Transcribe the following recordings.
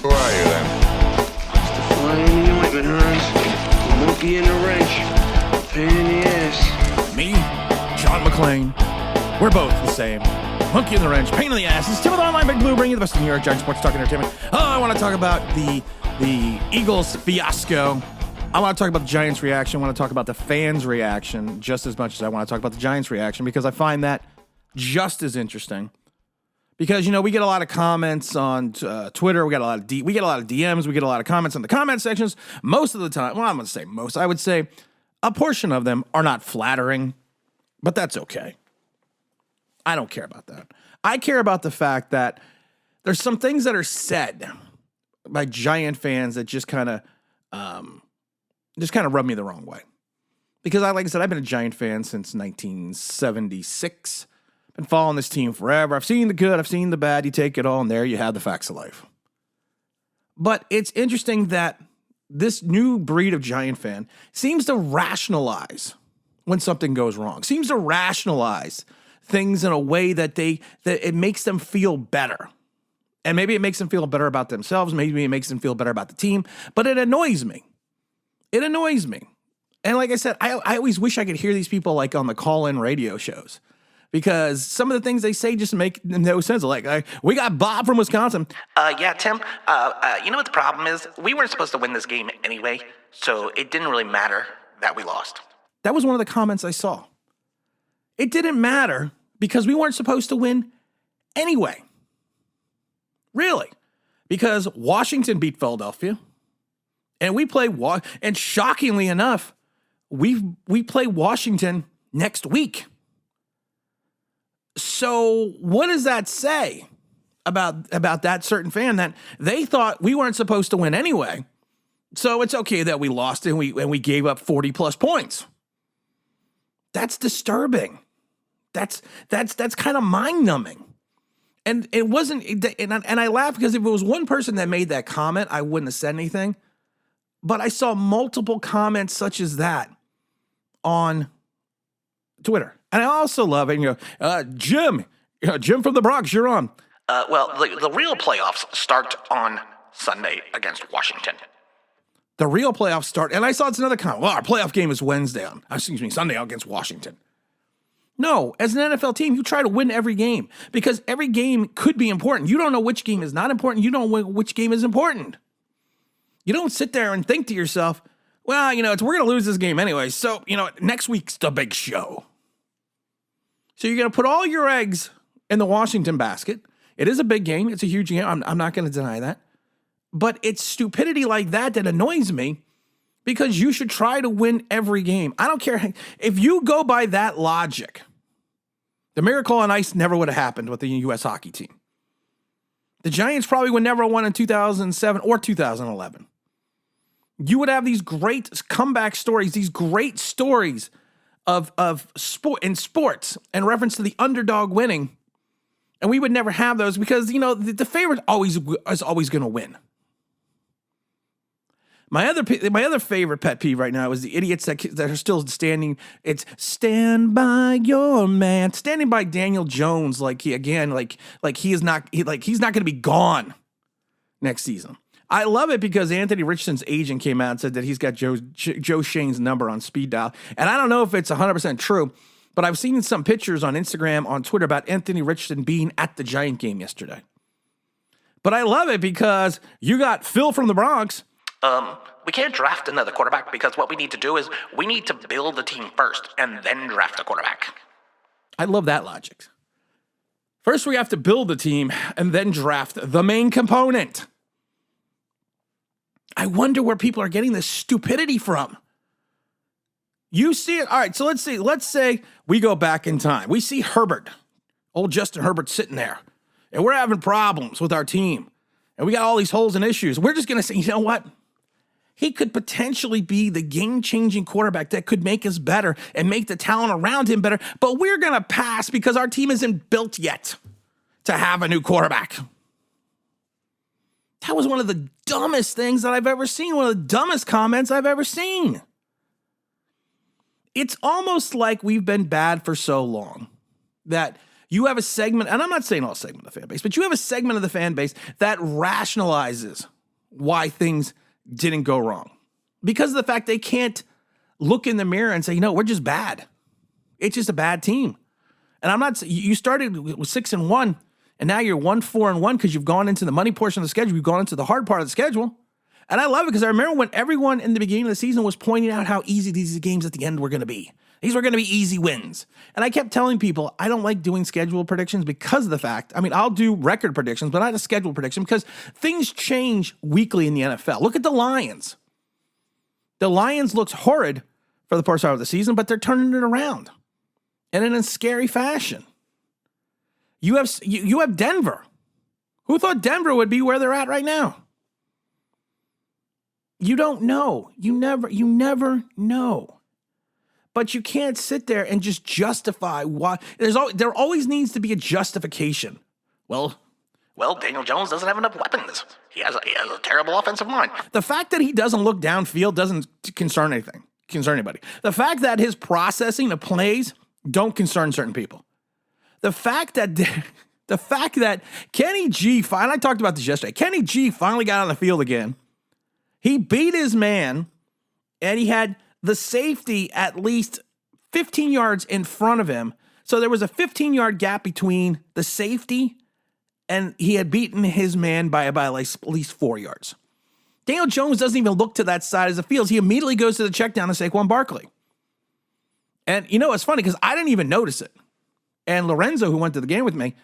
Who are you then? It's the fly in the ointment, Hans. The monkey in the wrench. Pain in the ass. Me, John McClane. We're both the same. Monkey in the wrench, pain in the ass. It's Tim with Online Big Blue, bringing you the best of New York Giants sports talk and entertainment. Oh, I want to talk about the Eagles fiasco. I want to talk about the Giants reaction. I want to talk about the fans' reaction just as much as I want to talk about the Giants reaction, because I find that just as interesting. Because, you know, we get a lot of comments on Twitter. We get a lot of DMs. We get a lot of comments in the comment sections. Most of the time, well, I'm going to say most. I would say a portion of them are not flattering, but that's okay. I don't care about that. I care about the fact that there's some things that are said by Giant fans that just kind of rub me the wrong way. Because like I said, I've been a Giant fan since 1976. Been following this team forever. I've seen the good, I've seen the bad. You take it all, and there you have the facts of life. But it's interesting that this new breed of Giant fan seems to rationalize when something goes wrong. Seems to rationalize things in a way that it makes them feel better. And maybe it makes them feel better about themselves. Maybe it makes them feel better about the team. But it annoys me. It annoys me. And like I said, I always wish I could hear these people like on the call-in radio shows. Because some of the things they say just make no sense. Like, we got Bob from Wisconsin. Yeah, Tim, you know what the problem is? We weren't supposed to win this game anyway, so it didn't really matter that we lost. That was one of the comments I saw. It didn't matter because we weren't supposed to win anyway. Really. Because Washington beat Philadelphia, and we play, and shockingly enough, we play Washington next week. So what does that say about that certain fan that they thought we weren't supposed to win anyway? So it's okay that we lost and we gave up 40 plus points. That's disturbing. That's kind of mind numbing. And it wasn't, and I laugh because if it was one person that made that comment, I wouldn't have said anything. But I saw multiple comments such as that on Twitter. And I also love it. You know, Jim from the Bronx, you're on. Well, the real playoffs start on Sunday against Washington. The real playoffs start, and I saw it's another comment. Well, our playoff game is Sunday against Washington. No, as an NFL team, you try to win every game because every game could be important. You don't know which game is not important. You don't know which game is important. You don't sit there and think to yourself, well, you know, we're going to lose this game anyway. So, you know, next week's the big show. So you're going to put all your eggs in the Washington basket. It is a big game. It's a huge game. I'm not going to deny that. But it's stupidity like that annoys me because you should try to win every game. I don't care. If you go by that logic, the Miracle on Ice never would have happened with the U.S. hockey team. The Giants probably would never have won in 2007 or 2011. You would have these great comeback stories, these great stories of sports in reference to the underdog winning, and we would never have those because, you know, the favorite is always going to win. My other favorite pet peeve right now is the idiots that are still standing. It's Stand By Your Man, standing by Daniel Jones like he's not going to be gone next season. I love it because Anthony Richardson's agent came out and said that he's got Joe Shane's number on speed dial. And I don't know if it's 100% true, but I've seen some pictures on Instagram, on Twitter about Anthony Richardson being at the Giant game yesterday. But I love it because you got Phil from the Bronx. We can't draft another quarterback because what we need to do is we need to build the team first and then draft a quarterback. I love that logic. First, we have to build the team and then draft the main component. I wonder where people are getting this stupidity from. You see it. All right, so let's say we go back in time. We see Herbert, old Justin Herbert sitting there, and we're having problems with our team. And we got all these holes and issues. We're just going to say, you know what? He could potentially be the game-changing quarterback that could make us better and make the talent around him better. But we're going to pass because our team isn't built yet to have a new quarterback. That was one of the dumbest things that I've ever seen. One of the dumbest comments I've ever seen. It's almost like we've been bad for so long that you have a segment, and I'm not saying all segment of the fan base, but you have a segment of the fan base that rationalizes why things didn't go wrong. Because of the fact they can't look in the mirror and say, we're just bad. It's just a bad team. And I'm not, you started with 6-1, and now you're 1-4-1 because you've gone into the money portion of the schedule. You've gone into the hard part of the schedule. And I love it because I remember when everyone in the beginning of the season was pointing out how easy these games at the end were going to be. These were going to be easy wins. And I kept telling people, I don't like doing schedule predictions because of the fact, I'll do record predictions, but not a schedule prediction because things change weekly in the NFL. Look at the Lions. The Lions looks horrid for the first half of the season, but they're turning it around. And in a scary fashion. You have Denver. Who thought Denver would be where they're at right now? You don't know. You never know. But you can't sit there and just justify why. There always needs to be a justification. Well, Daniel Jones doesn't have enough weapons. He has a terrible offensive line. The fact that he doesn't look downfield doesn't concern anybody. The fact that his processing of plays don't concern certain people. The fact that Kenny G finally, I talked about this yesterday. Kenny G finally got on the field again. He beat his man, and he had the safety at least 15 yards in front of him. So there was a 15-yard gap between the safety, and he had beaten his man by at least 4 yards. Daniel Jones doesn't even look to that side of the field. He immediately goes to the check down to Saquon Barkley. And it's funny because I didn't even notice it. And Lorenzo, who went to the game with me,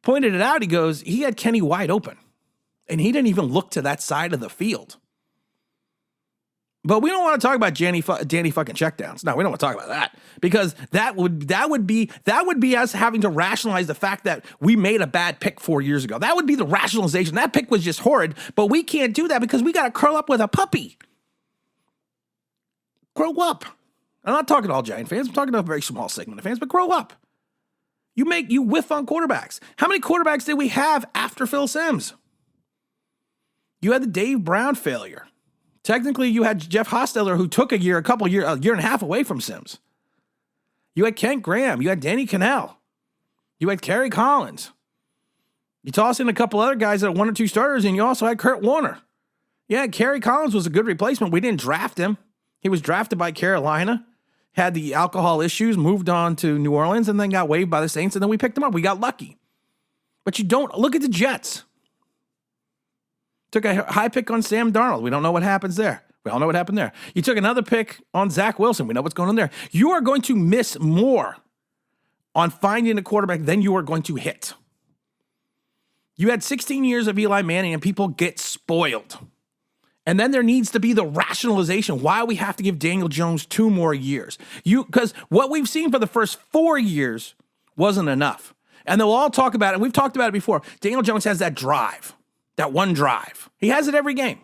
pointed it out. He goes, he had Kenny wide open. And he didn't even look to that side of the field. But we don't want to talk about Danny fucking checkdowns. No, we don't want to talk about that. Because that would be us having to rationalize the fact that we made a bad pick 4 years ago. That would be the rationalization. That pick was just horrid. But we can't do that because we got to curl up with a puppy. Grow up. I'm not talking to all Giant fans. I'm talking to a very small segment of fans, but grow up. You whiff on quarterbacks. How many quarterbacks did we have after Phil Simms? You had the Dave Brown failure. Technically, you had Jeff Hostetler, who took a year and a half away from Simms. You had Kent Graham. You had Danny Cannell. You had Kerry Collins. You toss in a couple other guys that are 1 or 2 starters, and you also had Kurt Warner. Yeah, Kerry Collins was a good replacement. We didn't draft him. He was drafted by Carolina, had the alcohol issues, moved on to New Orleans, and then got waived by the Saints, and then we picked him up. We got lucky. But you don't look at the Jets. Took a high pick on Sam Darnold. We don't know what happens there. We all know what happened there. You took another pick on Zach Wilson. We know what's going on there. You are going to miss more on finding a quarterback than you are going to hit. You had 16 years of Eli Manning, and people get spoiled. And then there needs to be the rationalization why we have to give Daniel Jones 2 more years. Because what we've seen for the first 4 years wasn't enough. And they'll all talk about it. And we've talked about it before. Daniel Jones has that drive, that one drive. He has it every game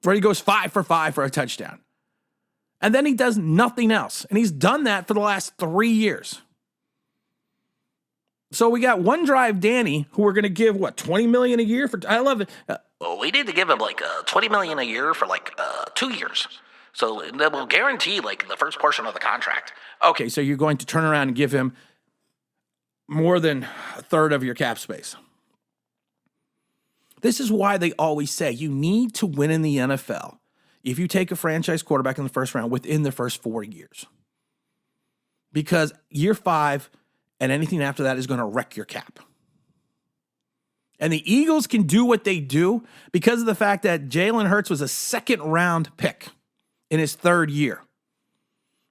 where he goes 5 for 5 for a touchdown. And then he does nothing else. And he's done that for the last 3 years. So we got one drive Danny, who we're going to give, $20 million a year for? I love it. Well, we need to give him $20 million a year for 2 years. So that will guarantee the first portion of the contract. Okay, so you're going to turn around and give him more than a third of your cap space. This is why they always say you need to win in the NFL if you take a franchise quarterback in the first round within the first 4 years. Because year 5 and anything after that is going to wreck your cap. And the Eagles can do what they do because of the fact that Jalen Hurts was a second-round pick in his 3rd year.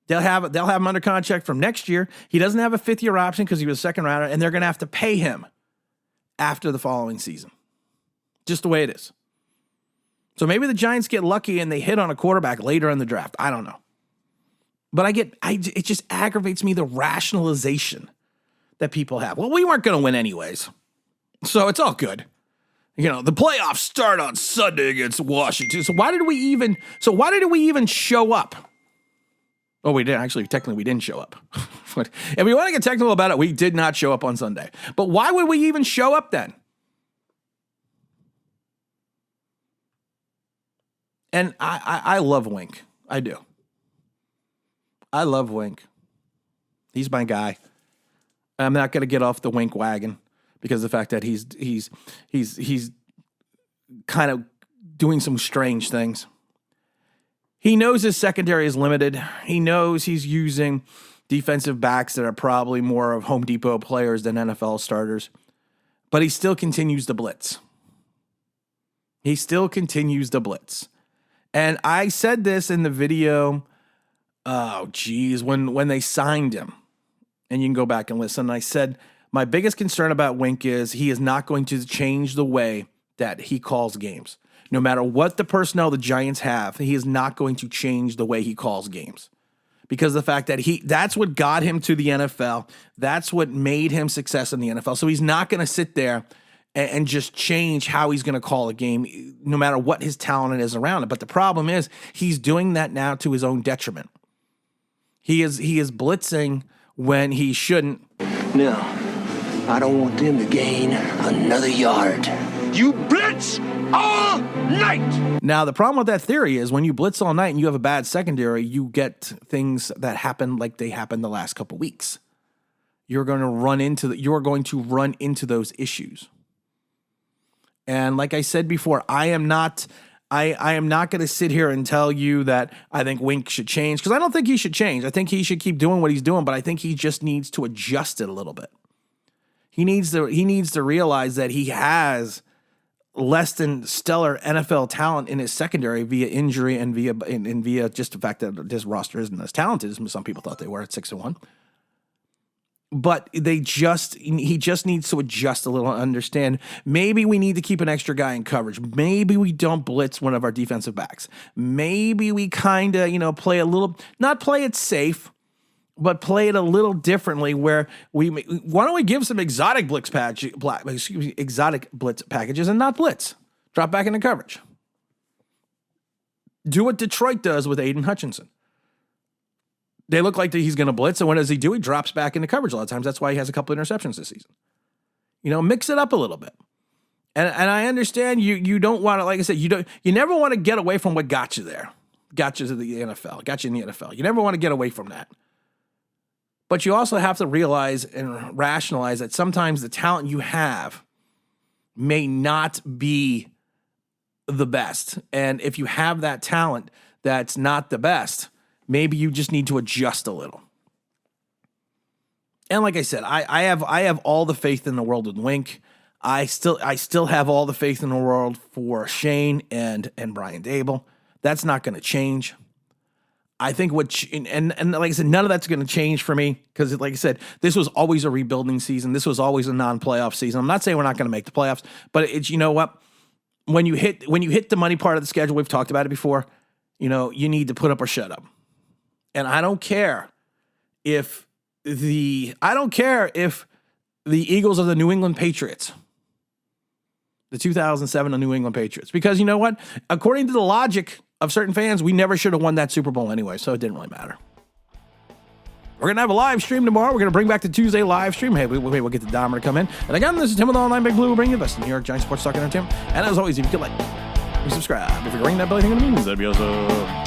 They'll have him under contract from next year. He doesn't have a 5th-year option because he was a second-rounder, and they're going to have to pay him after the following season. Just the way it is. So maybe the Giants get lucky and they hit on a quarterback later in the draft. I don't know. But it just aggravates me, the rationalization that people have. Well, we weren't going to win anyways. So it's all good. The playoffs start on Sunday against Washington. So why did we even show up? Oh, we didn't. Actually, technically, we didn't show up. If we want to get technical about it, we did not show up on Sunday. But why would we even show up then? And I love Wink. I do. I love Wink. He's my guy. I'm not going to get off the Wink wagon because of the fact that he's kind of doing some strange things. He knows his secondary is limited. He knows he's using defensive backs that are probably more of Home Depot players than NFL starters. But he still continues to blitz. And I said this in the video, when they signed him. And you can go back and listen. I said, my biggest concern about Wink is he is not going to change the way that he calls games. No matter what the personnel the Giants have, he is not going to change the way he calls games. Because of the fact that that's what got him to the NFL. That's what made him success in the NFL. So he's not going to sit there and just change how he's going to call a game, no matter what his talent is around it. But the problem is he's doing that now to his own detriment. He is blitzing when he shouldn't. No, I don't want them to gain another yard. You blitz all night! Now, the problem with that theory is when you blitz all night and you have a bad secondary, you get things that happen like they happened the last couple weeks. You're going to run into those issues. And like I said before, I am not going to sit here and tell you that I think Wink should change, because I don't think he should change. I think he should keep doing what he's doing, but I think he just needs to adjust it a little bit. He needs to realize that he has less than stellar NFL talent in his secondary via injury and via just the fact that this roster isn't as talented as some people thought they were at 6-1. But he just needs to adjust a little and understand, maybe we need to keep an extra guy in coverage. Maybe we don't blitz one of our defensive backs. Maybe we kind of, play a little, not play it safe, but play it a little differently, where why don't we give some exotic blitz packages and not blitz? Drop back into coverage. Do what Detroit does with Aiden Hutchinson. They look like he's going to blitz, and what does he do? He drops back into coverage a lot of times. That's why he has a couple interceptions this season. Mix it up a little bit. And I understand you don't want to, like I said, you never want to get away from what got you there. Got you to the NFL. Got you in the NFL. You never want to get away from that. But you also have to realize and rationalize that sometimes the talent you have may not be the best. And if you have that talent that's not the best, maybe you just need to adjust a little. And like I said, I have all the faith in the world with Wink. I still have all the faith in the world for Shane and Brian Dable. That's not going to change. I think and like I said, none of that's going to change for me, because like I said, this was always a rebuilding season. This was always a non-playoff season. I'm not saying we're not going to make the playoffs, but it's, what? When you hit the money part of the schedule, we've talked about it before, you need to put up or shut up. And I don't care if the Eagles are the New England Patriots, the 2007 New England Patriots, because you know what? According to the logic of certain fans, we never should have won that Super Bowl anyway, so it didn't really matter. We're going to have a live stream tomorrow. We're going to bring back the Tuesday live stream. Hey, we'll get the Dahmer to come in. And again, this is Tim with Online Big Blue. We'll bring you the best in New York Giants sports talk and entertainment. And as always, if you could subscribe. If you could ring that bell, I think it means that'd be awesome.